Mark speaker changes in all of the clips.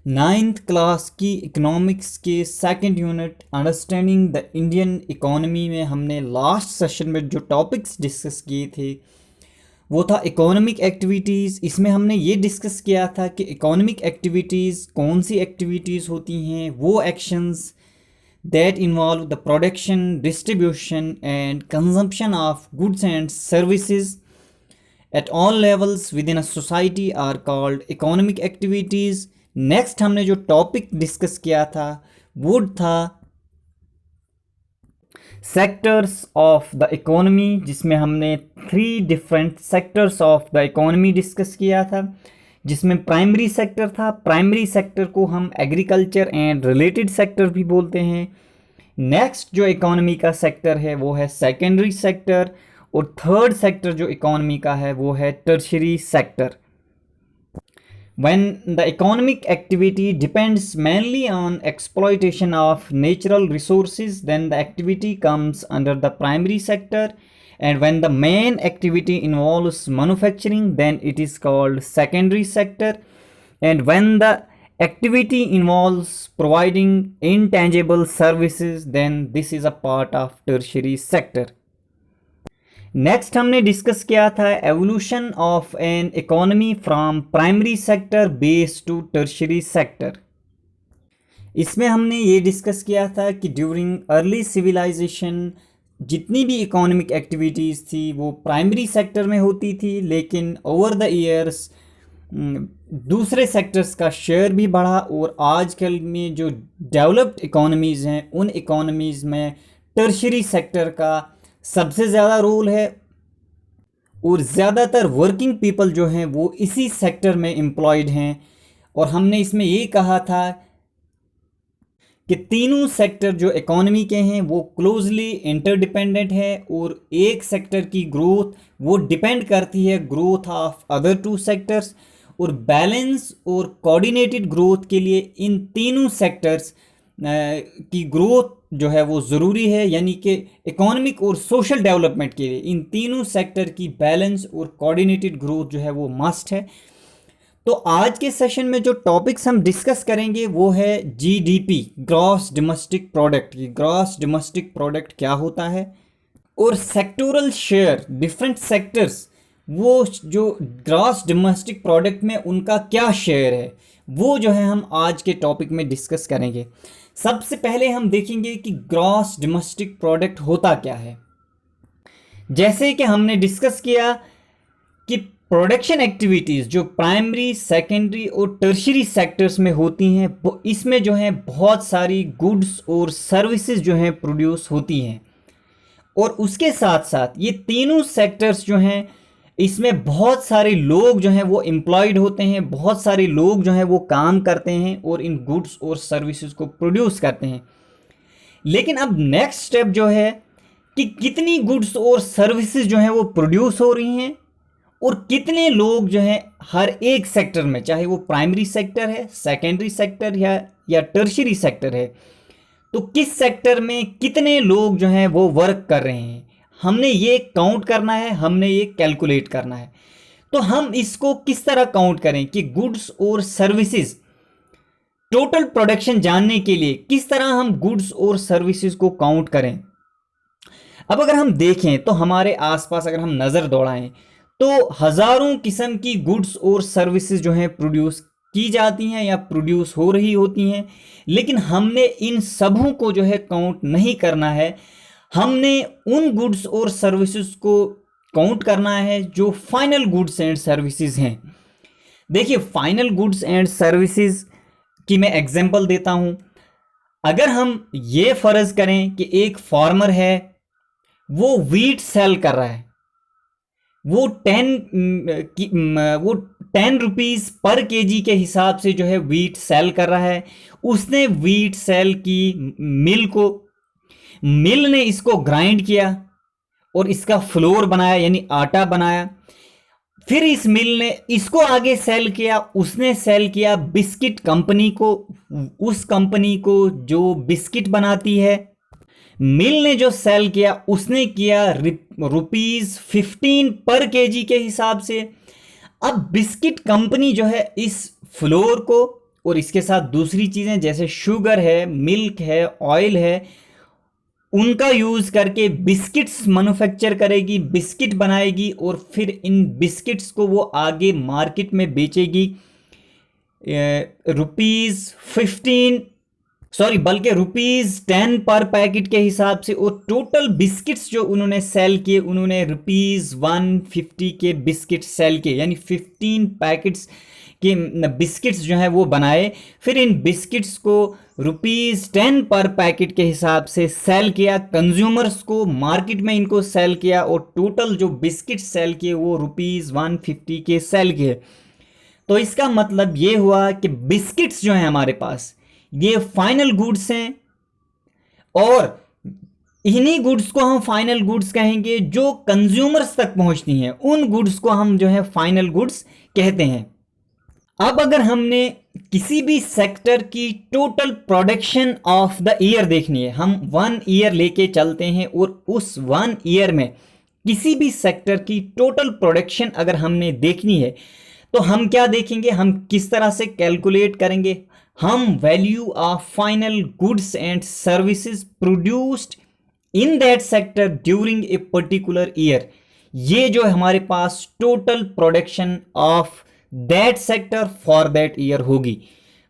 Speaker 1: Ninth class की economics के second unit understanding the Indian economy में हमने लास्ट सेशन में जो टॉपिक्स डिस्कस किए थे वो था इकोनॉमिक एक्टिविटीज़। इसमें हमने ये डिस्कस किया था कि इकोनॉमिक एक्टिविटीज़ कौन सी एक्टिविटीज़ होती हैं, वो actions that involve the production, distribution and consumption of goods and services at all levels within a society are called economic activities. Next हमने जो टॉपिक डिस्कस किया था वो था सेक्टर्स ऑफ द इकोनॉमी, जिसमें हमने 3 different sectors of the economy discuss किया था, जिसमें प्राइमरी सेक्टर था। प्राइमरी सेक्टर को हम एग्रीकल्चर एंड रिलेटेड सेक्टर भी बोलते हैं। नेक्स्ट जो इकोनॉमी का सेक्टर है वो है सेकेंडरी सेक्टर, और थर्ड सेक्टर जो इकोनॉमी का है वो है tertiary sector. When the economic activity depends mainly on exploitation of natural resources, then the activity comes under the primary sector, and when the main activity involves manufacturing, then it is called secondary sector, and when the activity involves providing intangible services, then this is a part of tertiary sector. Next हमने discuss किया था evolution of an economy from primary sector based to tertiary sector. इसमें हमने ये discuss किया था कि during early civilisation जितनी भी इकोनॉमिक एक्टिविटीज़ थी वो प्राइमरी सेक्टर में होती थी, लेकिन ओवर द ईयर्स दूसरे सेक्टर्स का शेयर भी बढ़ा, और आजकल में जो डेवलप्ड इकोनॉमीज़ हैं उन इकोनॉमीज़ में टर्शियरी सेक्टर का सबसे ज़्यादा रोल है, और ज़्यादातर वर्किंग पीपल जो हैं वो इसी सेक्टर में एम्प्लॉयड हैं। और हमने इसमें ये कहा था कि तीनों सेक्टर जो इकोनॉमी के हैं वो क्लोजली इंटरडिपेंडेंट है, और एक सेक्टर की ग्रोथ वो डिपेंड करती है ग्रोथ ऑफ अदर 2 सेक्टर्स, और बैलेंस और कोऑर्डिनेटेड ग्रोथ के लिए इन तीनों सेक्टर्स की ग्रोथ जो है वो ज़रूरी है। यानी कि इकोनॉमिक और सोशल डेवलपमेंट के लिए इन तीनों सेक्टर की बैलेंस और कोऑर्डिनेटेड ग्रोथ जो है वो मस्ट है। तो आज के सेशन में जो टॉपिक्स हम डिस्कस करेंगे वो है जीडीपी, ग्रॉस डोमेस्टिक प्रोडक्ट। ये ग्रॉस डोमेस्टिक प्रोडक्ट क्या होता है, और सेक्टोरल शेयर, डिफरेंट सेक्टर्स वो जो ग्रॉस डोमेस्टिक प्रोडक्ट में उनका क्या शेयर है, वो जो है हम आज के टॉपिक में डिस्कस करेंगे। सबसे पहले हम देखेंगे कि ग्रॉस डोमेस्टिक प्रोडक्ट होता क्या है। जैसे कि हमने डिस्कस किया कि प्रोडक्शन एक्टिविटीज़ जो प्राइमरी, सेकेंडरी और टर्शियरी सेक्टर्स में होती हैं, इसमें जो है बहुत सारी गुड्स और सर्विसेज जो हैं प्रोड्यूस होती हैं, और उसके साथ साथ ये तीनों सेक्टर्स जो हैं इसमें बहुत सारे लोग जो हैं वो एम्प्लॉयड होते हैं, बहुत सारे लोग जो हैं वो काम करते हैं और इन गुड्स और सर्विसेज को प्रोड्यूस करते हैं। लेकिन अब नेक्स्ट स्टेप जो है कि कितनी गुड्स और सर्विसेज जो हैं वो प्रोड्यूस हो रही हैं, और कितने लोग जो हैं हर एक सेक्टर में, चाहे वो प्राइमरी सेक्टर है, सेकेंडरी सेक्टर या टर्शियरी सेक्टर है, तो किस सेक्टर में कितने लोग जो हैं वो वर्क कर रहे हैं, हमने ये काउंट करना है, हमने ये कैलकुलेट करना है। तो हम इसको किस तरह काउंट करें कि गुड्स और सर्विसेज टोटल प्रोडक्शन जानने के लिए किस तरह हम गुड्स और सर्विसेज को काउंट करें। अब अगर हम देखें तो हमारे आसपास अगर हम नज़र दौड़ाएं तो हज़ारों किस्म की गुड्स और सर्विसेज जो हैं प्रोड्यूस की जाती हैं या प्रोड्यूस हो रही होती हैं, लेकिन हमने इन सबों को जो है काउंट नहीं करना है। हमने उन गुड्स और सर्विसेज को काउंट करना है जो फाइनल गुड्स एंड सर्विसेज हैं। देखिए, फाइनल गुड्स एंड सर्विसेज की मैं एग्जांपल देता हूं। अगर हम ये फर्ज करें कि एक फार्मर है, वो वीट सेल कर रहा है, वो 10 रुपीज़ पर केजी के हिसाब से जो है वीट सेल कर रहा है। उसने वीट सेल की मिल ने इसको ग्राइंड किया और इसका फ्लोर बनाया यानी आटा बनाया। फिर इस मिल ने इसको आगे सेल किया, उसने सेल किया बिस्किट कंपनी को, उस कंपनी को जो बिस्किट बनाती है। मिल ने जो सेल किया उसने किया ₹15 पर केजी के हिसाब से। अब बिस्किट कंपनी जो है इस फ्लोर को और इसके साथ दूसरी चीजें जैसे शुगर है, मिल्क है, ऑयल है, उनका यूज करके बिस्किट्स मैन्युफैक्चर करेगी, बिस्किट बनाएगी और फिर इन बिस्किट्स को वो आगे मार्केट में बेचेगी बल्कि ₹10 पर पैकेट के हिसाब से। और टोटल बिस्किट्स जो उन्होंने सेल किए, उन्होंने ₹150 के बिस्किट सेल किए, यानी 15 पैकेट्स के बिस्किट्स जो है वो बनाए। फिर इन बिस्किट्स को ₹10 पर पैकेट के हिसाब से सेल किया, कंज्यूमर्स को मार्केट में इनको सेल किया और टोटल जो बिस्किट सेल किए वो ₹150 के सेल किए। तो इसका मतलब ये हुआ कि बिस्किट्स जो है हमारे पास ये फाइनल गुड्स हैं और इन्हीं गुड्स को हम फाइनल गुड्स कहेंगे जो कंज्यूमर्स तक पहुंचती हैं, उन गुड्स को हम जो है फाइनल गुड्स कहते हैं। अब अगर हमने किसी भी सेक्टर की total production of the year देखनी है, हम 1 ईयर लेके चलते हैं और उस 1 ईयर में किसी भी सेक्टर की टोटल प्रोडक्शन अगर हमने देखनी है तो हम क्या देखेंगे, हम किस तरह से कैलकुलेट करेंगे। हम value of final goods and services produced in that sector during a particular year, ये जो हमारे पास total production of that sector for that year होगी।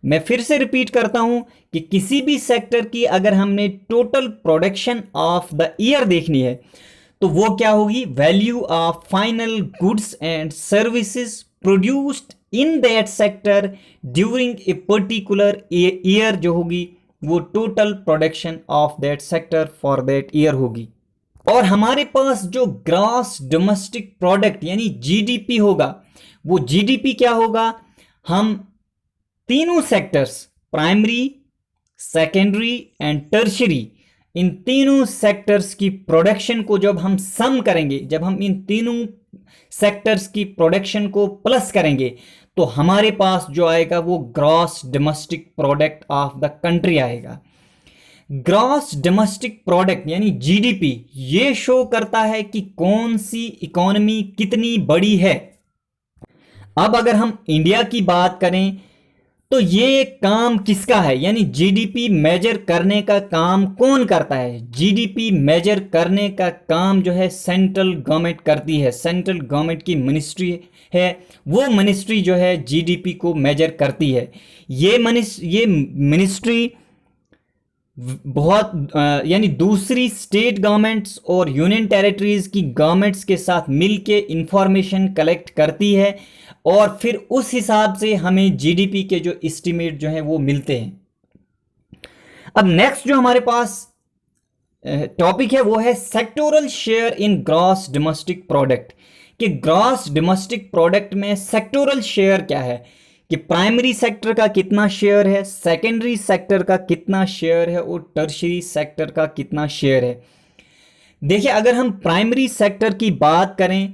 Speaker 1: मैं फिर से रिपीट करता हूं कि किसी भी सेक्टर की अगर हमने total production of the year देखनी है तो वो क्या होगी, value of final goods and services produced in that sector during a particular year जो होगी वो total production of that sector for that year होगी। और हमारे पास जो ग्रॉस डोमेस्टिक प्रोडक्ट यानी जीडीपी होगा, वो जीडीपी क्या होगा, हम तीनों sectors primary, secondary and tertiary, इन तीनों सेक्टर्स की प्रोडक्शन को जब हम सम करेंगे, जब हम इन तीनों सेक्टर्स की प्रोडक्शन को प्लस करेंगे तो हमारे पास जो आएगा वो gross domestic product of the country आएगा। ग्रॉस डोमेस्टिक प्रोडक्ट यानी जीडीपी ये शो करता है कि कौन सी इकोनॉमी कितनी बड़ी है। अब अगर हम इंडिया की बात करें तो ये काम किसका है, यानी जीडीपी मेजर करने का काम कौन करता है। जीडीपी मेजर करने का काम जो है सेंट्रल गवर्नमेंट करती है, सेंट्रल गवर्नमेंट की मिनिस्ट्री है, वो मिनिस्ट्री जो है जीडीपी को मेजर करती है। ये मिनिस्ट्री बहुत यानी दूसरी स्टेट गवर्नमेंट्स और यूनियन टेरिटरीज की गवर्नमेंट्स के साथ मिलके इंफॉर्मेशन कलेक्ट करती है और फिर उस हिसाब से हमें जीडीपी के जो एस्टिमेट जो है वो मिलते हैं। अब नेक्स्ट जो हमारे पास टॉपिक है वो है sectoral share in gross domestic product, कि ग्रॉस डोमेस्टिक प्रोडक्ट में सेक्टोरल शेयर क्या है, कि प्राइमरी सेक्टर का कितना शेयर है, सेकेंडरी सेक्टर का कितना शेयर है और टर्शरी सेक्टर का कितना शेयर है। देखिए अगर हम प्राइमरी सेक्टर की बात करें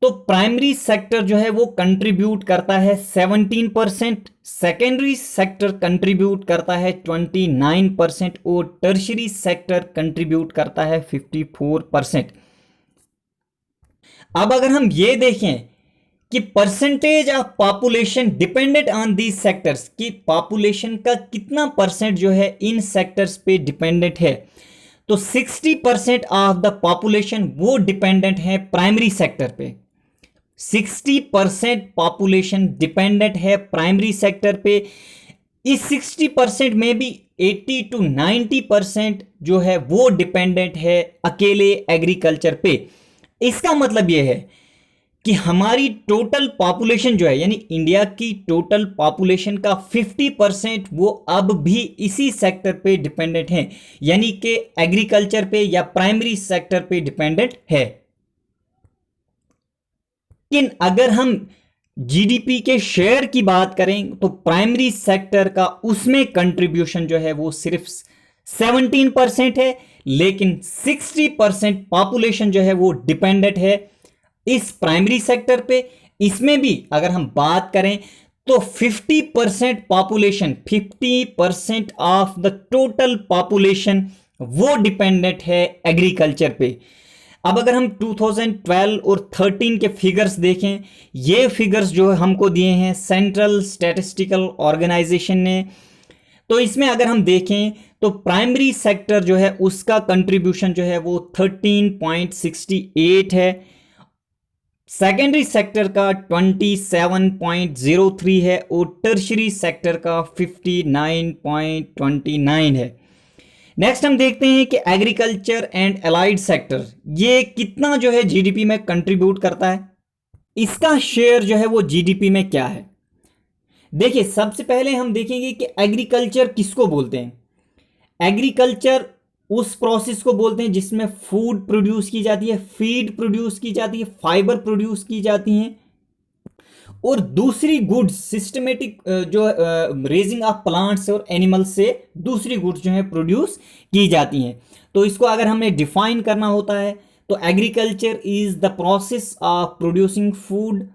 Speaker 1: तो प्राइमरी सेक्टर जो है वो कंट्रीब्यूट करता है 17%, सेकेंडरी सेक्टर कंट्रीब्यूट करता है 29% और टर्शरी सेक्टर कंट्रीब्यूट करता है 54%। अब अगर हम ये देखें कि percentage of population dependent on these sectors, कि पॉपुलेशन का कितना परसेंट जो है इन सेक्टर्स पे डिपेंडेंट है, तो 60% ऑफ द पॉपुलेशन वो डिपेंडेंट है प्राइमरी सेक्टर पे। 60% पॉपुलेशन डिपेंडेंट है प्राइमरी सेक्टर पे। इस 60% में भी 80 to 90% जो है वो डिपेंडेंट है अकेले एग्रीकल्चर पे। इसका मतलब ये है कि हमारी टोटल पॉपुलेशन जो है यानी इंडिया की टोटल पॉपुलेशन का 50% वो अब भी इसी सेक्टर पे डिपेंडेंट है, यानी कि एग्रीकल्चर पे या प्राइमरी सेक्टर पे डिपेंडेंट है। लेकिन अगर हम जीडीपी के शेयर की बात करें तो प्राइमरी सेक्टर का उसमें कंट्रीब्यूशन जो है वो सिर्फ 17% है, लेकिन 60% पॉपुलेशन जो है वो डिपेंडेंट है इस प्राइमरी सेक्टर पे। इसमें भी अगर हम बात करें तो 50% population, 50% of the total population वो डिपेंडेंट है एग्रीकल्चर पे। अब अगर हम 2012 और 13 के फिगर्स देखें, ये फिगर्स जो हमको दिए हैं सेंट्रल स्टैटिस्टिकल ऑर्गेनाइजेशन ने, तो इसमें अगर हम देखें तो प्राइमरी सेक्टर जो है उसका कंट्रीब्यूशन जो है वो 13.68 है, सेकेंडरी सेक्टर का 27.03 है और टर्शरी सेक्टर का 59.29 है। नेक्स्ट हम देखते हैं कि एग्रीकल्चर एंड अलाइड सेक्टर ये कितना जो है जीडीपी में कंट्रीब्यूट करता है, इसका शेयर जो है वो जीडीपी में क्या है। देखिए, सबसे पहले हम देखेंगे कि एग्रीकल्चर किसको बोलते हैं। एग्रीकल्चर उस प्रोसेस को बोलते हैं जिसमें फूड प्रोड्यूस की जाती है, फीड प्रोड्यूस की जाती है, फाइबर प्रोड्यूस की जाती हैं और दूसरी गुड्स सिस्टमेटिक जो रेजिंग ऑफ प्लांट्स और एनिमल्स से दूसरी गुड्स जो है प्रोड्यूस की जाती हैं। तो इसको अगर हमें डिफाइन करना होता है तो agriculture is the process of producing food,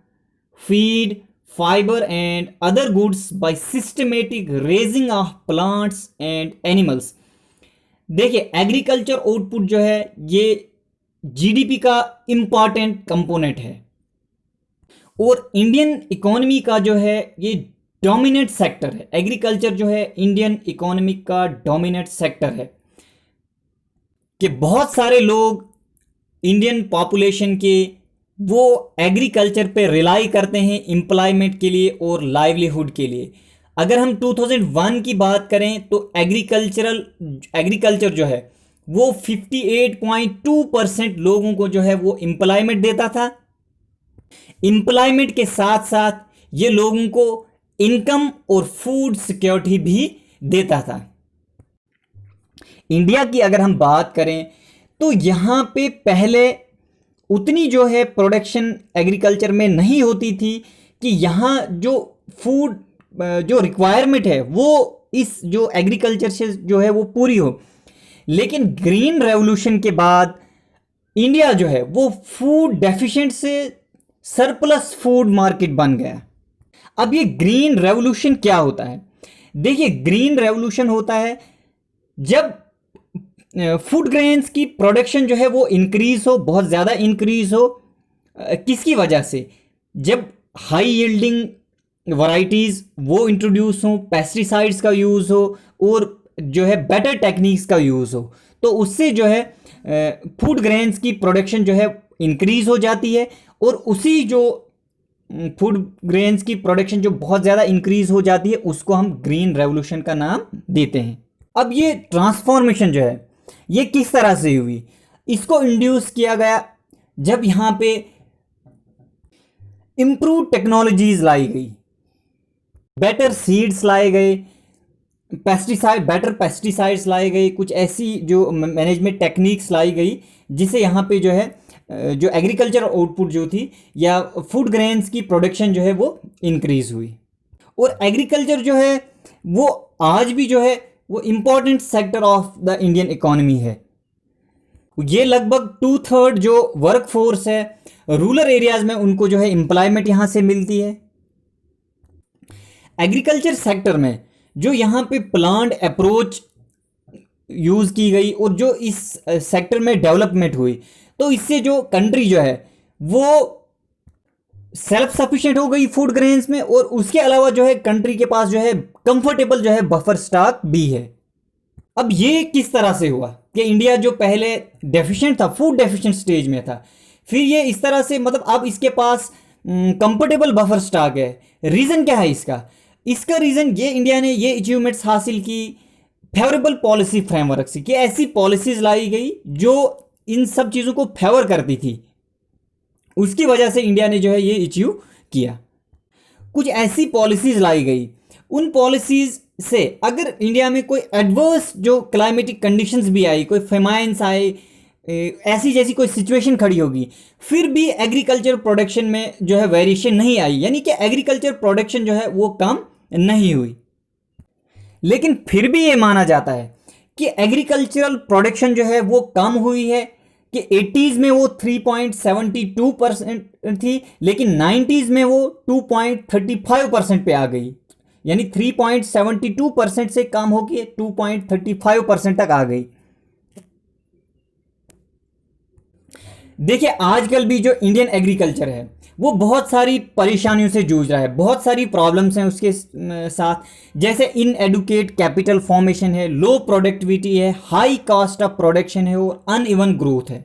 Speaker 1: feed, fibre and other goods by systematic raising of plants and animals. देखिए, एग्रीकल्चर आउटपुट जो है ये जीडीपी का इंपॉर्टेंट कंपोनेंट है और इंडियन इकोनॉमी का जो है ये डोमिनेंट सेक्टर है। एग्रीकल्चर जो है इंडियन इकोनॉमी का डोमिनेंट सेक्टर है कि बहुत सारे लोग इंडियन पॉपुलेशन के वो एग्रीकल्चर पे रिलाई करते हैं एम्प्लॉयमेंट के लिए और लाइवलीहुड के लिए। अगर हम 2001 की बात करें तो एग्रीकल्चर जो है वो 58.2% लोगों को जो है वो एम्प्लॉयमेंट देता था। एम्प्लॉयमेंट के साथ साथ ये लोगों को इनकम और फूड सिक्योरिटी भी देता था। इंडिया की अगर हम बात करें तो यहाँ पे पहले उतनी जो है प्रोडक्शन एग्रीकल्चर में नहीं होती थी कि यहाँ जो फूड जो रिक्वायरमेंट है वो इस जो एग्रीकल्चर से जो है वो पूरी हो। लेकिन ग्रीन रेवोल्यूशन के बाद इंडिया जो है वो फूड डेफिशिएंट से सरप्लस फूड मार्केट बन गया। अब ये ग्रीन रेवोल्यूशन क्या होता है? देखिए, ग्रीन रेवोल्यूशन होता है जब फूड ग्रेन्स की प्रोडक्शन जो है वो इंक्रीज हो, बहुत ज़्यादा इंक्रीज हो। किसकी वजह से? जब हाई यील्डिंग वैरायटीज़ वो इंट्रोड्यूस हो, पेस्टिसाइड्स का यूज़ हो और जो है बेटर टेक्निक्स का यूज़ हो, तो उससे जो है फूड ग्रेन्स की प्रोडक्शन जो है इंक्रीज हो जाती है और उसी जो फूड ग्रेन्स की प्रोडक्शन जो बहुत ज़्यादा इंक्रीज हो जाती है उसको हम ग्रीन रेवोल्यूशन का नाम देते हैं। अब ये ट्रांसफॉर्मेशन जो है ये किस तरह से हुई? इसको इंड्यूस किया गया जब यहाँ पे इम्प्रूव टेक्नोलॉजीज लाई गई, बेटर सीड्स लाए गए, बेटर पेस्टिसाइड्स लाए गए, कुछ ऐसी जो मैनेजमेंट टेक्निक्स लाई गई जिससे यहाँ पे जो है जो एग्रीकल्चर आउटपुट जो थी या फूड ग्रेन्स की प्रोडक्शन जो है वो इंक्रीज हुई। और एग्रीकल्चर जो है वो आज भी जो है वो important sector of the Indian economy है। ये लगभग 2/3 जो वर्क फोर्स है रूरल एरियाज में उनको जो है एम्प्लॉयमेंट यहाँ से मिलती है। एग्रीकल्चर सेक्टर में जो यहाँ पे प्लांट अप्रोच यूज़ की गई और जो इस सेक्टर में डेवलपमेंट हुई, तो इससे जो कंट्री जो है वो सेल्फ सफिशिएंट हो गई फूड ग्रेन्स में और उसके अलावा जो है कंट्री के पास जो है कंफर्टेबल जो है बफर स्टॉक भी है। अब ये किस तरह से हुआ कि इंडिया जो पहले डेफिशिएंट था, फूड डेफिशिएंट स्टेज में था, फिर ये इस तरह से मतलब अब इसके पास कंफर्टेबल बफर स्टॉक है। रीज़न क्या है इसका? इसका रीज़न ये इंडिया ने ये अचीवमेंट्स हासिल की फेवरेबल पॉलिसी फ्रेमवर्क से कि ऐसी पॉलिसीज लाई गई जो इन सब चीज़ों को फेवर करती थी। उसकी वजह से इंडिया ने जो है ये अचीव किया। कुछ ऐसी पॉलिसीज लाई गई, उन पॉलिसीज से अगर इंडिया में कोई एडवर्स जो क्लाइमेटिक कंडीशंस भी आई, कोई फेमाइन्स आए, ऐसी जैसी कोई सिचुएशन खड़ी होगी, फिर भी एग्रीकल्चर प्रोडक्शन में जो है वेरिएशन नहीं आई, यानी कि एग्रीकल्चर प्रोडक्शन जो है वो कम नहीं हुई। लेकिन फिर भी ये माना जाता है कि एग्रीकल्चरल प्रोडक्शन जो है वो कम हुई है कि 80s में वो 3.72% थी, लेकिन 90s में वो 2.35% पे आ गई, यानी 3.72% से कम होकर 2.35% तक आ गई। देखिए आजकल भी जो इंडियन एग्रीकल्चर है वो बहुत सारी परेशानियों से जूझ रहा है, बहुत सारी प्रॉब्लम्स हैं उसके साथ, जैसे इन एडुकेट कैपिटल फॉर्मेशन है, लो प्रोडक्टिविटी है, हाई कॉस्ट ऑफ प्रोडक्शन है और अनइवन ग्रोथ है।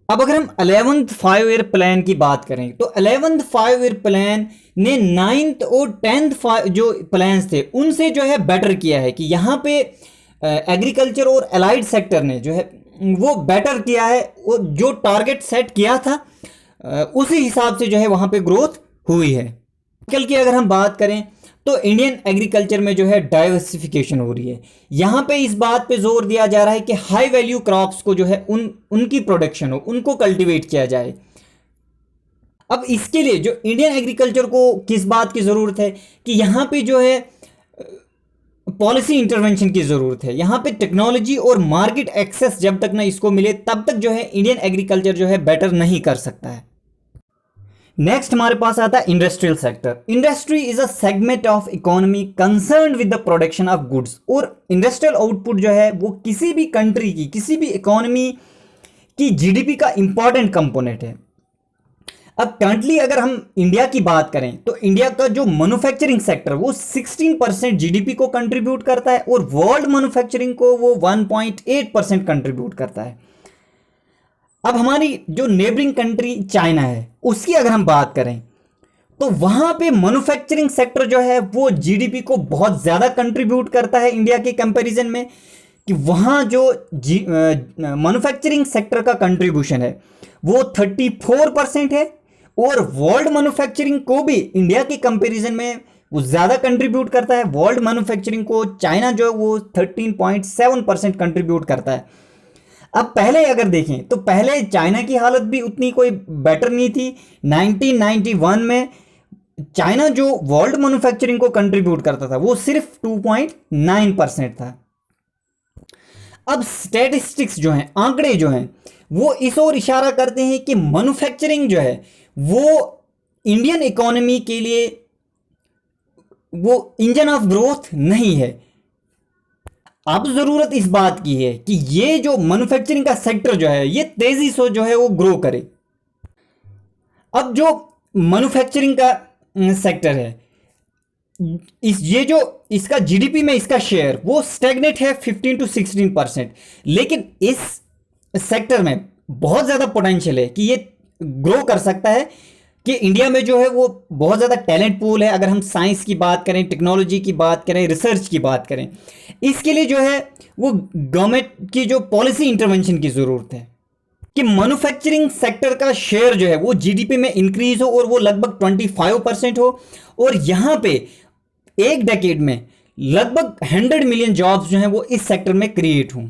Speaker 1: अब अगर हम 11th 5 ईयर प्लान की बात करें तो 11th 5 ईयर प्लान ने 9th और 10th जो प्लान्स थे उनसे जो है बेटर किया है कि यहाँ पे एग्रीकल्चर और अलाइड सेक्टर ने जो है वो बेटर किया है, वो जो टारगेट सेट किया था उसी हिसाब से जो है वहाँ पे ग्रोथ हुई है। कल की अगर हम बात करें तो इंडियन एग्रीकल्चर में जो है डाइवर्सिफिकेशन हो रही है। यहाँ पे इस बात पे जोर दिया जा रहा है कि हाई वैल्यू क्रॉप्स को जो है उनकी प्रोडक्शन हो, उनको कल्टीवेट किया जाए। अब इसके लिए जो इंडियन एग्रीकल्चर को किस बात की ज़रूरत है कि यहाँ पे जो है पॉलिसी इंटरवेंशन की ज़रूरत है। यहाँ पे टेक्नोलॉजी और मार्केट एक्सेस जब तक ना इसको मिले तब तक जो है इंडियन एग्रीकल्चर जो है बेटर नहीं कर सकता है। नेक्स्ट हमारे पास आता है industrial sector. Industry is a segment of economy concerned with the production of goods. और इंडस्ट्रियल आउटपुट जो है वो किसी भी कंट्री की, किसी भी इकोनॉमी की जीडीपी का इंपॉर्टेंट कंपोनेंट है। अब करंटली अगर हम इंडिया की बात करें तो इंडिया का जो मैन्युफैक्चरिंग सेक्टर वो 16% जीडीपी को कंट्रीब्यूट करता है और वर्ल्ड मैन्युफैक्चरिंग को वो 1.8% कंट्रीब्यूट करता है। अब हमारी जो नेबरिंग कंट्री चाइना है उसकी अगर हम बात करें तो वहां पे मैन्युफैक्चरिंग सेक्टर जो है वो जीडीपी को बहुत ज़्यादा कंट्रीब्यूट करता है इंडिया के कंपैरिजन में, कि वहां जो मैन्युफैक्चरिंग सेक्टर का कंट्रीब्यूशन है वो 34% है और वर्ल्ड मैन्युफैक्चरिंग को भी इंडिया के कंपैरिजन में वो ज़्यादा कंट्रीब्यूट करता है। वर्ल्ड मैन्युफैक्चरिंग को चाइना जो है वो 13.7% कंट्रीब्यूट करता है। अब पहले अगर देखें तो पहले चाइना की हालत भी उतनी कोई बेटर नहीं थी। 1991 में चाइना जो वर्ल्ड मैन्युफैक्चरिंग को कंट्रीब्यूट करता था वो सिर्फ 2.9% था। अब स्टैटिस्टिक्स जो हैं, आंकड़े जो हैं वो इस ओर इशारा करते हैं कि मैन्युफैक्चरिंग जो है वो इंडियन इकोनॉमी के लिए वो इंजन ऑफ ग्रोथ नहीं है। अब जरूरत इस बात की है कि ये जो मैन्युफैक्चरिंग का सेक्टर जो है ये तेजी से जो है वो ग्रो करे। अब जो मैन्युफैक्चरिंग का सेक्टर है ये जो इसका जीडीपी में इसका शेयर वो स्टैग्नेट है 15 to 16%, लेकिन इस सेक्टर में बहुत ज़्यादा पोटेंशियल है कि ये ग्रो कर सकता है, कि इंडिया में जो है वो बहुत ज़्यादा टैलेंट पूल है। अगर हम साइंस की बात करें, टेक्नोलॉजी की बात करें, रिसर्च की बात करें, इसके लिए जो है वो गवर्नमेंट की जो पॉलिसी इंटरवेंशन की ज़रूरत है कि मैन्युफैक्चरिंग सेक्टर का शेयर जो है वो जीडीपी में इंक्रीज हो और वो लगभग 25% हो और यहाँ पे एक डेकेड में लगभग 100 मिलियन जॉब्स जो हैं वो इस सेक्टर में क्रिएट हों।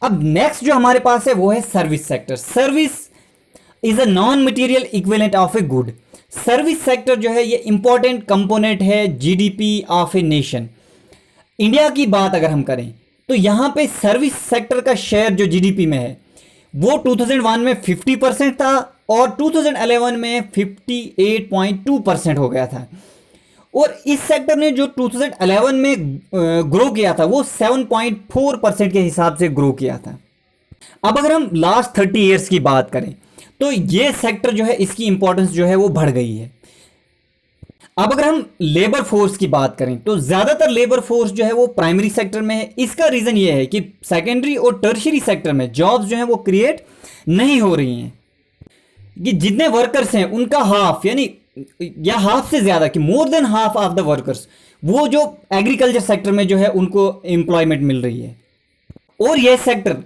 Speaker 1: अब नेक्स्ट जो हमारे पास है वो है service sector. Service is a non material equivalent of a good. Service sector जो है ये इंपॉर्टेंट कंपोनेंट है GDP of a nation. India की बात अगर हम करें तो यहाँ पे सर्विस सेक्टर का शेयर जो जीडीपी में है वो 2001 में 50% था और 2011 में 58.2% हो गया था। और इस सेक्टर ने जो 2011 में ग्रो किया था वो 7.4% के हिसाब से ग्रो किया था। अब अगर हम लास्ट 30 ईयर्स की बात करें तो ये सेक्टर जो है इसकी इंपॉर्टेंस जो है वो बढ़ गई है। अब अगर हम लेबर फोर्स की बात करें तो ज़्यादातर लेबर फोर्स जो है वो प्राइमरी सेक्टर में है। इसका रीज़न ये है कि सेकेंडरी और टर्शियरी सेक्टर में जॉब्स जो हैं वो क्रिएट नहीं हो रही हैं, कि जितने वर्कर्स हैं उनका हाफ यानी या हाफ से ज़्यादा, कि more than half of the workers वो जो एग्रीकल्चर सेक्टर में जो है उनको एम्प्लॉयमेंट मिल रही है। और यह सेक्टर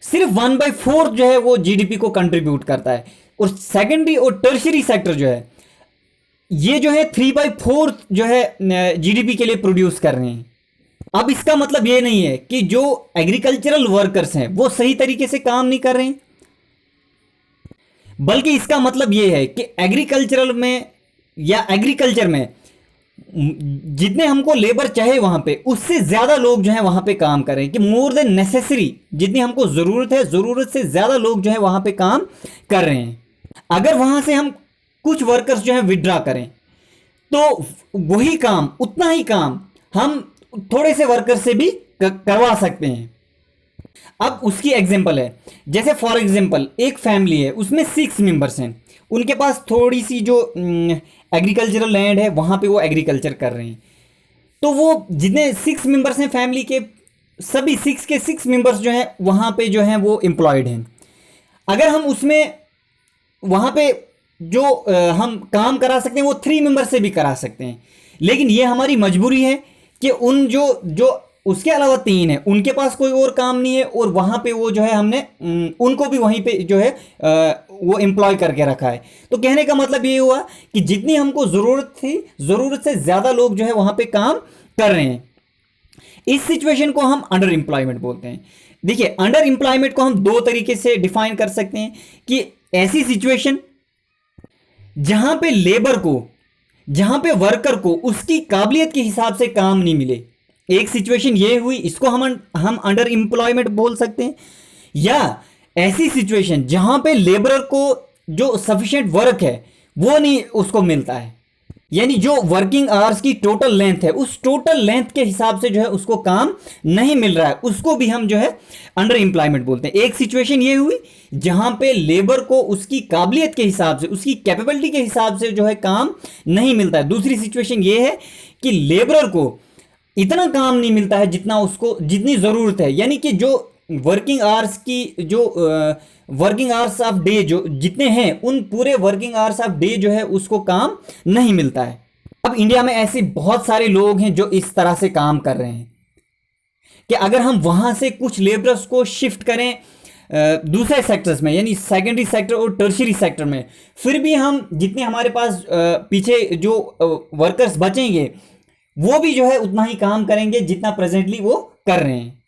Speaker 1: सिर्फ 1/4 जो है वो जीडीपी को कंट्रीब्यूट करता है और सेकेंडरी और टर्शियरी सेक्टर जो है ये जो है 3/4 जो है जीडीपी के लिए प्रोड्यूस कर रहे हैं। अब इसका मतलब ये नहीं है कि जो एग्रीकल्चरल वर्कर्स हैं वो सही तरीके से काम नहीं कर रहे हैं, बल्कि इसका मतलब ये है कि एग्रीकल्चरल में या एग्रीकल्चर में जितने हमको लेबर चाहे वहां पे उससे ज्यादा लोग जो है वहां पे काम कर रहे हैं, कि मोर देन नेसेसरी जितनी हमको जरूरत है जरूरत से ज्यादा लोग जो है वहां पे काम कर रहे हैं। अगर वहां से हम कुछ वर्कर्स जो है विड्रॉ करें तो वही काम, उतना ही काम हम थोड़े से वर्कर से भी करवा सकते हैं। अब उसकी एग्जांपल है, जैसे फॉर एग्जांपल एक फैमिली है, उसमें 6 मेंबर्स हैं, उनके पास थोड़ी सी जो एग्रीकल्चरल लैंड है वहाँ पे वो एग्रीकल्चर कर रहे हैं। तो वो जितने 6 मेंबर्स हैं फैमिली के, सभी 6 के 6 मेंबर्स जो हैं वहाँ पे जो हैं वो एम्प्लॉयड हैं। अगर हम उसमें वहाँ पे जो हम काम करा सकते हैं वो 3 मेंबर से भी करा सकते हैं, लेकिन ये हमारी मजबूरी है कि उन जो जो उसके अलावा 3 है उनके पास कोई और काम नहीं है, और वहाँ पे वो जो है हमने उनको भी वहीं पे जो है वो एम्प्लॉय करके रखा है। तो कहने का मतलब ये हुआ कि जितनी हमको ज़रूरत थी, ज़रूरत से ज़्यादा लोग जो है वहाँ पे काम कर रहे हैं। इस सिचुएशन को हम अंडर एम्प्लॉयमेंट बोलते हैं। देखिए, अंडर एम्प्लॉयमेंट को हम 2 तरीके से डिफाइन कर सकते हैं कि ऐसी सिचुएशन जहां पे लेबर को, जहां पे वर्कर को उसकी काबिलियत के हिसाब से काम नहीं मिले, एक सिचुएशन ये हुई, इसको हम अंडर एम्प्लॉयमेंट बोल सकते हैं। या ऐसी सिचुएशन जहां पे लेबरर को जो सफिशिएंट वर्क है वो नहीं उसको मिलता है, यानी जो वर्किंग आवर्स की टोटल लेंथ है उस टोटल लेंथ के हिसाब से जो है उसको काम नहीं मिल रहा है, उसको भी हम जो है अंडर एम्प्लॉयमेंट बोलते हैं। एक सिचुएशन ये हुई जहां पे लेबर को उसकी काबिलियत के हिसाब से, उसकी कैपेबिलिटी के हिसाब से जो है काम नहीं मिलता है। दूसरी सिचुएशन ये है कि लेबरर को इतना काम नहीं मिलता है जितना उसको, जितनी ज़रूरत है, यानी कि जो वर्किंग आवर्स की जो वर्किंग आवर्स ऑफ डे जो जितने हैं उन पूरे वर्किंग आवर्स ऑफ डे जो है उसको काम नहीं मिलता है। अब इंडिया में ऐसे बहुत सारे लोग हैं जो इस तरह से काम कर रहे हैं कि अगर हम वहां से कुछ लेबरर्स को शिफ्ट करें दूसरे सेक्टर्स में, यानी सेकेंडरी सेक्टर और टर्शियरी सेक्टर में, फिर भी हम जितने हमारे पास पीछे जो वर्कर्स बचेंगे वो भी जो है उतना ही काम करेंगे जितना प्रेजेंटली वो कर रहे हैं।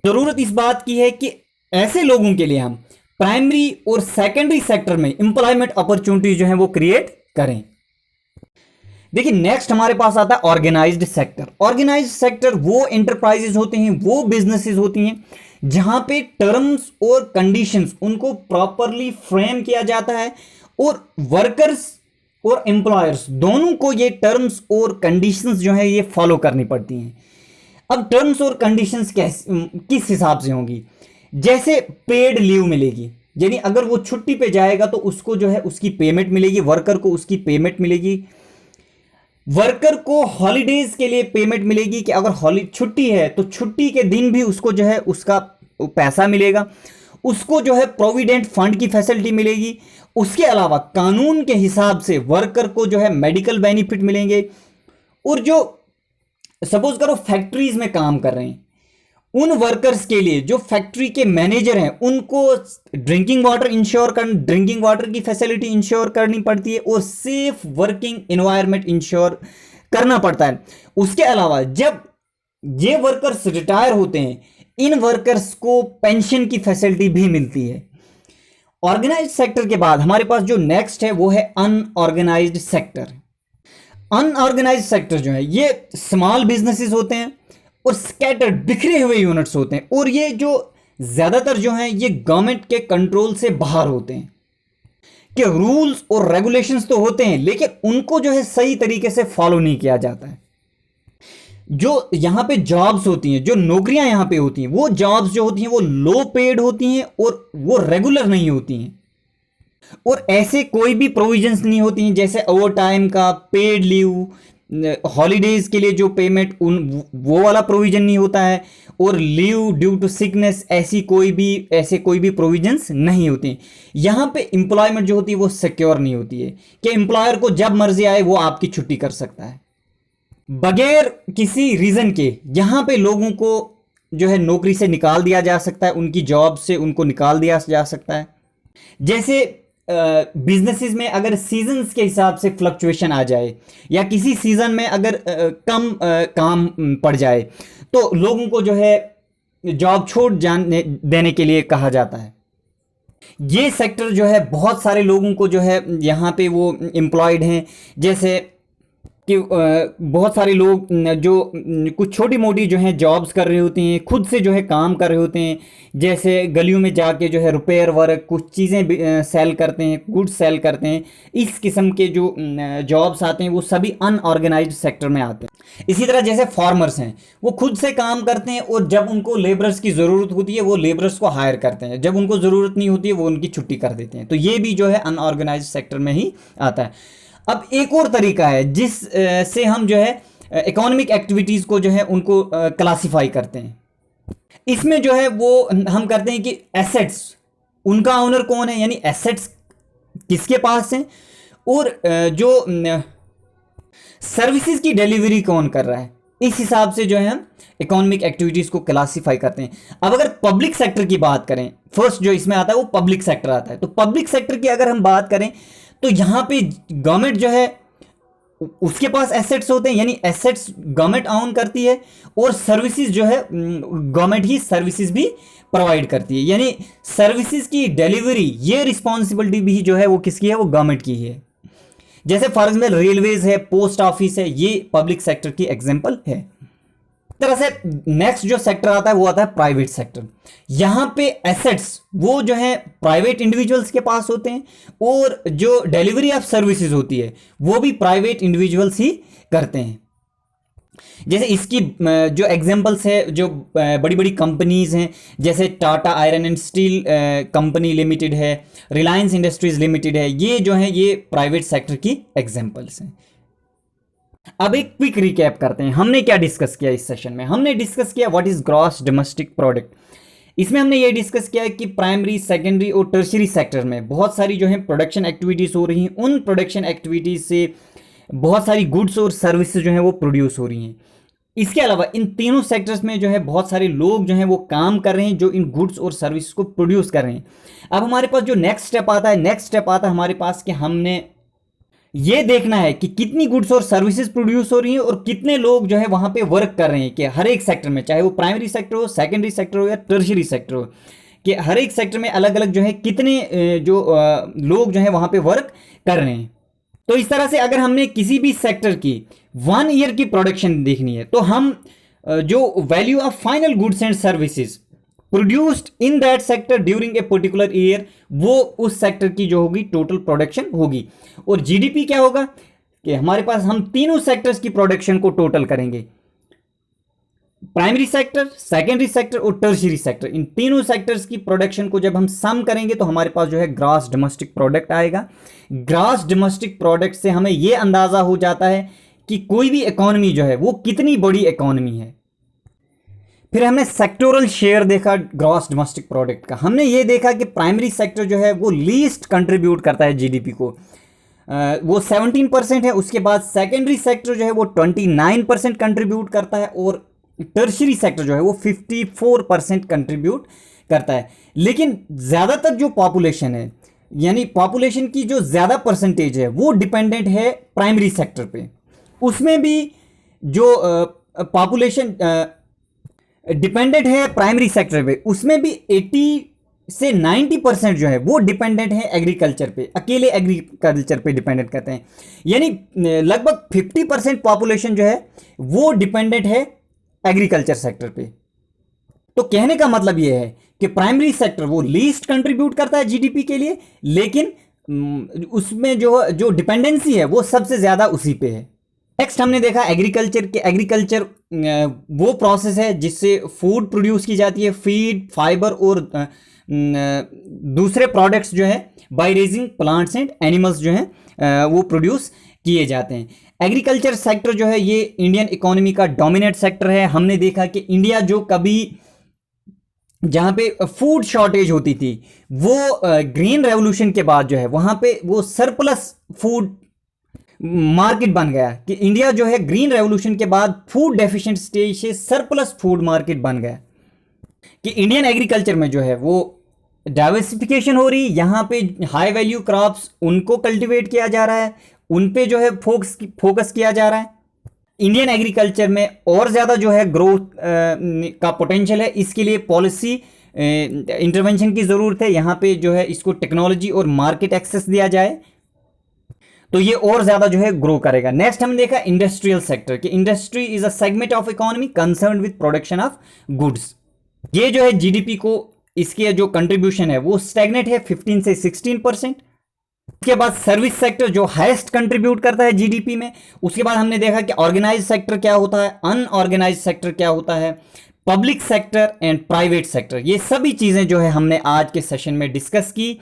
Speaker 1: जरूरत इस बात की है कि ऐसे लोगों के लिए हम प्राइमरी और सेकेंडरी सेक्टर में एम्प्लॉयमेंट अपॉर्चुनिटी जो है वो क्रिएट करें। देखिए, नेक्स्ट हमारे पास आता है ऑर्गेनाइज्ड सेक्टर। ऑर्गेनाइज्ड सेक्टर वो एंटरप्राइजेज होते हैं, वो बिजनेसेस होती हैं जहां पे टर्म्स और कंडीशंस उनको प्रॉपरली फ्रेम किया जाता है, और वर्कर्स और एम्प्लॉयर्स दोनों को ये टर्म्स और कंडीशंस जो है ये फॉलो करनी पड़ती हैं। अब टर्म्स और कंडीशंस किस हिसाब से होंगी? जैसे पेड लीव मिलेगी, यानी अगर वो छुट्टी पे जाएगा तो उसको जो है उसकी पेमेंट मिलेगी, वर्कर को उसकी पेमेंट मिलेगी। वर्कर को हॉलीडेज के लिए पेमेंट मिलेगी कि अगर छुट्टी है तो छुट्टी के दिन भी उसको जो है उसका पैसा मिलेगा। उसको जो है प्रोविडेंट फंड की फैसिलिटी मिलेगी। उसके अलावा कानून के हिसाब से वर्कर को जो है मेडिकल बेनिफिट मिलेंगे। और जो सपोज करो फैक्ट्रीज में काम कर रहे हैं, उन वर्कर्स के लिए जो फैक्ट्री के मैनेजर हैं उनको ड्रिंकिंग वाटर की फैसिलिटी इंश्योर करनी पड़ती है, और सेफ वर्किंग एनवायरनमेंट इंश्योर करना पड़ता है। उसके अलावा जब ये वर्कर्स रिटायर होते हैं, इन वर्कर्स को पेंशन की फैसिलिटी भी मिलती है। ऑर्गेनाइज्ड सेक्टर के बाद हमारे पास जो नेक्स्ट है वो है अनऑर्गेनाइज्ड सेक्टर। अनऑर्गेनाइज्ड सेक्टर जो है ये स्मॉल बिजनेसेस होते हैं और स्कैटर्ड बिखरे हुए यूनिट्स होते हैं, और ये जो ज्यादातर जो हैं ये गवर्नमेंट के कंट्रोल से बाहर होते हैं। कि रूल्स और रेगुलेशंस तो होते हैं लेकिन उनको जो है सही तरीके से फॉलो नहीं किया जाता है। जो यहां पे जॉब्स होती हैं, जो नौकरियां यहां पे होती हैं, वो जॉब्स जो होती हैं वो लो पेड होती हैं और वो रेगुलर नहीं होती हैं, और ऐसे कोई भी प्रोविजंस नहीं होती हैं, जैसे ओवर टाइम का, पेड लीव, हॉलीडेज के लिए जो पेमेंट वो वाला प्रोविजन नहीं होता है, और लीव ड्यू टू सिकनेस ऐसे कोई भी प्रोविजंस नहीं होती। यहाँ पे एम्प्लॉयमेंट जो होती है वो सिक्योर नहीं होती है कि एम्प्लॉयर को जब मर्जी आए वो आपकी छुट्टी कर सकता है बगैर किसी रीजन के। यहाँ पे लोगों को जो है नौकरी से निकाल दिया जा सकता है, उनकी जॉब से उनको निकाल दिया जा सकता है। जैसे बिजनेसेस में अगर सीजन्स के हिसाब से फ्लक्चुएशन आ जाए, या किसी सीजन में अगर कम काम पड़ जाए, तो लोगों को जो है जॉब छोड़ देने के लिए कहा जाता है। ये सेक्टर जो है बहुत सारे लोगों को जो है यहाँ पे वो एम्प्लॉयड हैं, जैसे कि बहुत सारे लोग जो कुछ छोटी मोटी जो है जॉब्स कर रहे होते हैं, खुद से जो है काम कर रहे होते हैं, जैसे गलियों में जाके जो है रिपेयर वर्क, कुछ चीज़ें सेल करते हैं, गुड्स सेल करते हैं। इस किस्म के जो जॉब्स आते हैं वो सभी अनऑर्गेनाइज्ड सेक्टर में आते हैं। इसी तरह जैसे फार्मर्स हैं, वो खुद से काम करते हैं और जब उनको लेबरर्स की ज़रूरत होती है वो लेबरर्स को हायर करते हैं, जब उनको ज़रूरत नहीं होती है वो उनकी छुट्टी कर देते हैं। तो ये भी जो है अनऑर्गेनाइज सेक्टर में ही आता है। अब एक और तरीका है जिस से हम जो है इकोनॉमिक एक्टिविटीज़ को जो है उनको क्लासीफाई करते हैं। इसमें जो है वो हम करते हैं कि एसेट्स, उनका ओनर कौन है, यानी एसेट्स किसके पास हैं, और जो सर्विसेज की डिलीवरी कौन कर रहा है, इस हिसाब से जो है हम इकोनॉमिक एक्टिविटीज को क्लासिफाई करते हैं। अब अगर पब्लिक सेक्टर की बात करें, फर्स्ट जो इसमें आता है वो पब्लिक सेक्टर आता है। तो पब्लिक सेक्टर की अगर हम बात करें तो यहां पे गवर्नमेंट जो है उसके पास एसेट्स होते हैं, यानी एसेट्स गवर्नमेंट ऑन करती है, और सर्विसेज जो है गवर्नमेंट ही सर्विसेज भी प्रोवाइड करती है, यानी सर्विसेज की डिलीवरी ये रिस्पॉन्सिबिलिटी भी जो है वो किसकी है, वो गवर्नमेंट की है। जैसे फॉर एग्जाम्पल रेलवेज है, पोस्ट ऑफिस है, ये पब्लिक सेक्टर की एग्जांपल है। तरह से नेक्स्ट जो सेक्टर आता है वो आता है प्राइवेट सेक्टर। यहां पे एसेट्स वो जो है प्राइवेट इंडिविजुअल्स के पास होते हैं, और जो डिलीवरी ऑफ सर्विसेज होती है वो भी प्राइवेट इंडिविजुअल्स ही करते हैं। जैसे इसकी जो एग्जांपल्स है, जो बड़ी बड़ी कंपनीज हैं, जैसे Tata iron and steel company limited है, रिलायंस इंडस्ट्रीज लिमिटेड है, ये जो है ये प्राइवेट सेक्टर की एग्जांपल्स हैं। अब एक क्विक रिकैप करते हैं, हमने क्या डिस्कस किया इस सेशन में। हमने डिस्कस किया what is gross domestic product. इसमें हमने ये डिस्कस किया कि प्राइमरी, सेकेंडरी और टर्शियरी सेक्टर में बहुत सारी जो है प्रोडक्शन एक्टिविटीज़ हो रही हैं, उन प्रोडक्शन एक्टिविटीज़ से बहुत सारी गुड्स और सर्विसेज जो हैं वो प्रोड्यूस हो रही हैं। इसके अलावा इन तीनों सेक्टर्स में जो है बहुत सारे लोग जो हैं वो काम कर रहे हैं जो इन गुड्स और सर्विस को प्रोड्यूस कर रहे हैं। अब हमारे पास जो नेक्स्ट स्टेप आता है हमारे पास कि हमने ये देखना है कि कितनी गुड्स और सर्विसेज प्रोड्यूस हो रही हैं और कितने लोग जो है वहां पे वर्क कर रहे हैं, कि हर एक सेक्टर में, चाहे वो प्राइमरी सेक्टर हो, सेकेंडरी सेक्टर हो या टर्शियरी सेक्टर हो, कि हर एक सेक्टर में अलग अलग जो है कितने जो लोग जो है वहां पे वर्क कर रहे हैं। तो इस तरह से अगर हमने किसी भी सेक्टर की 1 ईयर की प्रोडक्शन देखनी है तो हम जो value of final goods and services produced in that sector during a particular year, वो उस सेक्टर की जो होगी टोटल प्रोडक्शन होगी। और जीडीपी क्या होगा कि हमारे पास हम तीनों सेक्टर्स की प्रोडक्शन को टोटल करेंगे, प्राइमरी सेक्टर, सेकेंडरी सेक्टर और टर्शियरी सेक्टर, इन तीनों सेक्टर्स की प्रोडक्शन को जब हम सम करेंगे तो हमारे पास जो है ग्रॉस डोमेस्टिक प्रोडक्ट आएगा। ग्रॉस डोमेस्टिक प्रोडक्ट से हमें यह अंदाजा हो जाता है कि कोई भी इकोनॉमी जो है वो कितनी बड़ी इकोनॉमी है। फिर हमने सेक्टोरल शेयर देखा ग्रॉस डोमेस्टिक प्रोडक्ट का। हमने ये देखा कि प्राइमरी सेक्टर जो है वो लीस्ट कंट्रीब्यूट करता है जीडीपी को, वो 17% है। उसके बाद सेकेंडरी सेक्टर जो है वो 29% कंट्रीब्यूट करता है, और टर्शियरी सेक्टर जो है वो 54% कंट्रीब्यूट करता है। लेकिन ज़्यादातर जो पॉपुलेशन है, यानी पॉपुलेशन की जो ज़्यादा परसेंटेज है वो डिपेंडेंट है प्राइमरी सेक्टर पे। उसमें भी जो पॉपुलेशन डिपेंडेंट है प्राइमरी सेक्टर पे, उसमें भी 80 से 90% जो है वो डिपेंडेंट है एग्रीकल्चर पे, अकेले एग्रीकल्चर पे डिपेंडेंट करते हैं। यानी लगभग 50% पॉपुलेशन जो है वो डिपेंडेंट है एग्रीकल्चर सेक्टर पे। तो कहने का मतलब ये है कि प्राइमरी सेक्टर वो लीस्ट कंट्रीब्यूट करता है जीडीपी के लिए, लेकिन उसमें जो डिपेंडेंसी है वो सबसे ज़्यादा उसी पे है। नेक्स्ट हमने देखा एग्रीकल्चर के। एग्रीकल्चर वो प्रोसेस है जिससे फूड प्रोड्यूस की जाती है, फीड, फाइबर और दूसरे प्रोडक्ट्स जो है by raising plants and animals जो है वो प्रोड्यूस किए जाते हैं। एग्रीकल्चर सेक्टर जो है ये इंडियन इकोनॉमी का डोमिनेट सेक्टर है। हमने देखा कि इंडिया जो कभी जहाँ पे फूड शॉर्टेज होती थी, वो ग्रीन रेवोल्यूशन के बाद जो है वहाँ पे वो सरप्लस फूड मार्केट बन गया, कि इंडिया जो है ग्रीन रेवोल्यूशन के बाद फूड डेफिशिएंट स्टेज से सरप्लस फूड मार्केट बन गया, कि इंडियन एग्रीकल्चर में जो है वो डाइवर्सिफिकेशन हो रही, यहाँ पे हाई वैल्यू क्रॉप्स उनको कल्टीवेट किया जा रहा है, उन पे जो है फोकस किया जा रहा है। इंडियन एग्रीकल्चर में और ज़्यादा जो है ग्रोथ का पोटेंशियल है, इसके लिए पॉलिसी इंटरवेंशन की ज़रूरत है। यहाँ पे जो है इसको टेक्नोलॉजी और मार्केट एक्सेस दिया जाए तो ये और ज़्यादा जो है ग्रो करेगा। नेक्स्ट हमने देखा इंडस्ट्रियल सेक्टर, कि industry is a segment of economy concern with production of goods. ये जो है जीडीपी को इसके जो कंट्रीब्यूशन है वो स्टैग्नेट है 15 से 16%। उसके बाद सर्विस सेक्टर जो हाईएस्ट कंट्रीब्यूट करता है जीडीपी में। उसके बाद हमने देखा कि ऑर्गेनाइज सेक्टर क्या होता है, अनऑर्गेनाइज सेक्टर क्या होता है, public sector and private sector. ये सभी चीजें जो है हमने आज के सेशन में डिस्कस की।